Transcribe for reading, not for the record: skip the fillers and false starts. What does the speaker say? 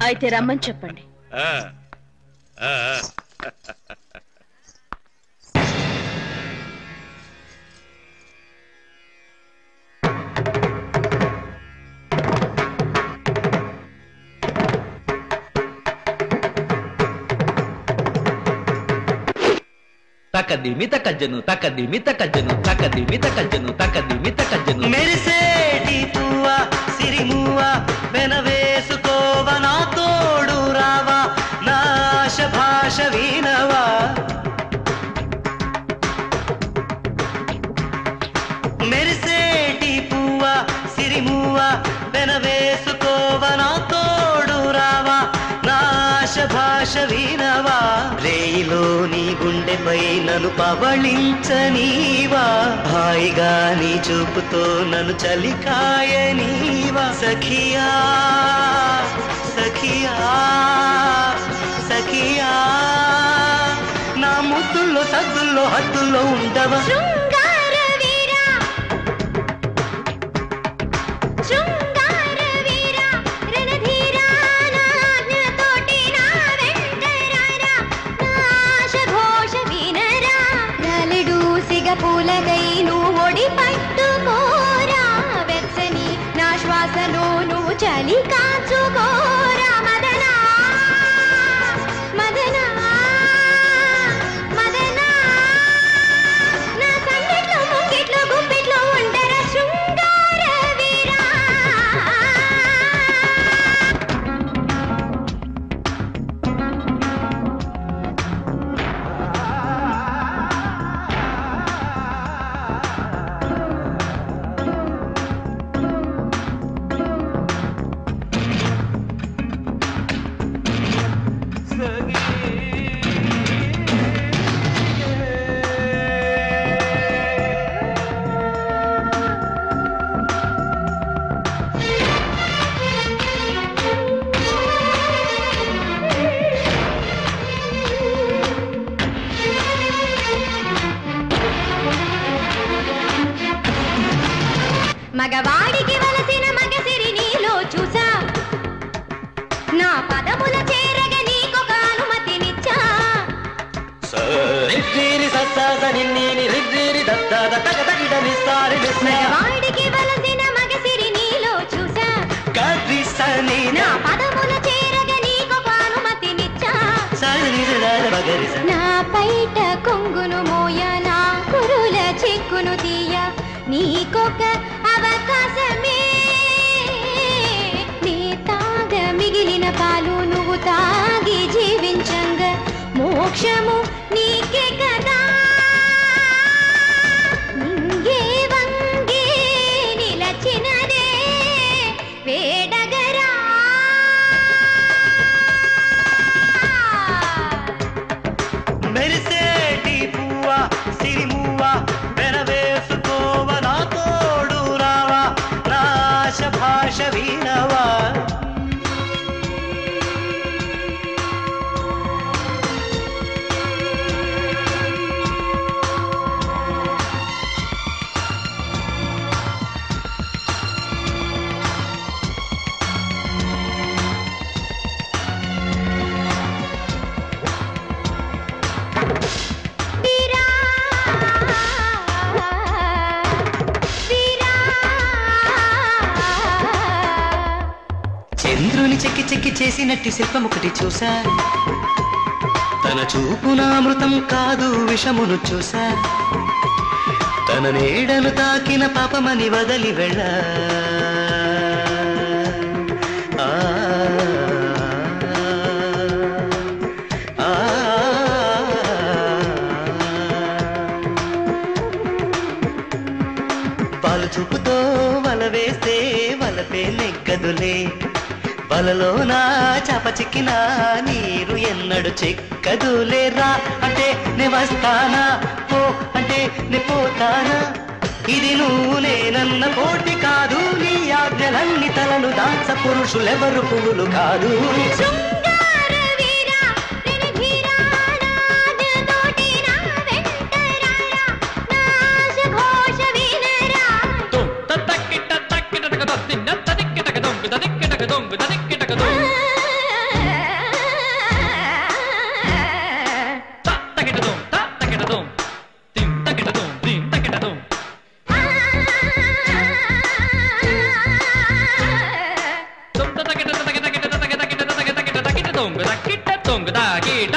అయితే రమ్మని చెప్పండి. తకదిమి తకజ్జను తకదిమి తకజ్జను తకదిమి తకజ్జను తకదిమి తకజ్జను మెరిసేటి పువ్వా సిరిమువ్వా వెనవేసుకోవా నా తోడు రావా నా ఆశ భాష వినవా మెరిసేటి పువ్వా సిరిమువ్వా వెనవేసుకోవా నా తోడు రావా నా ఆశ భాష వినవా రేయిలో నీ గుండెపై నన్ను పవళించనీవా హాయిగా నీ చూపుతో నన్ను చలికాయనీవా సఖియా సఖియా సఖియా నా ముద్దుల్లో సద్దుల్లో హద్దుల్లో ఉండవా పూలగై నువ్వు ఒడి పట్టుకోరా వెచ్చని నా శ్వాసలో నువ్వు చలి కాచుకోరా మదనా మదనా మదనా నా సంగట్లో ముంగిట్లో గుప్పిట్లో ఉండరా శృంగార వీరా మగవాడికి వలసిన మగసిరి నీలో చూసా నా పదముల చేరగ నీకొక అనుమతినిచ్చా మగవాడికి వలసిన మగసిరి నీలో చూసా నా పదముల చేరగ నీకొక అనుమతినిచ్చా నా పైట కొంగును మోయ నా కురుల చిక్కును తీయ నీకొక అవకాశమే నీ తాగ మిగిలిన పాలు నువ్వు తాగి జీవించంగ మోక్షము నీకే కదా నింగే వంగే నిలచినదే వేడగరా మెరిసేటి పువ్వా సిరిమువ్వా వెనవేసుకోవా నా తోడు రావా నా ఆశ భాష వినవా చంద్రుని చెక్కి చెక్కి చేసినట్టి శిల్పం ఒకటి చూసా తన చూపున అమృతం కాదు విషమును చూసా తన నీడను తాకిన పాపమని వదలి వెళ్ళ పాలు చూపుతో వల వేస్తే వలపే నెగ్గదులే వలలో నా చాప చిక్కినా నీరు ఎన్నడు చిక్కదులేరా అంటే నే వస్తానా పో అంటే నే పోతానా ఇది నువ్వు నేనన్న పోటీ కాదు నీ ఆజ్ఞలన్నీ తలలు దాచ పురుషులెవరు పువ్వులు కాదు తొంగుదా కిట్ట తొంగుదా గీట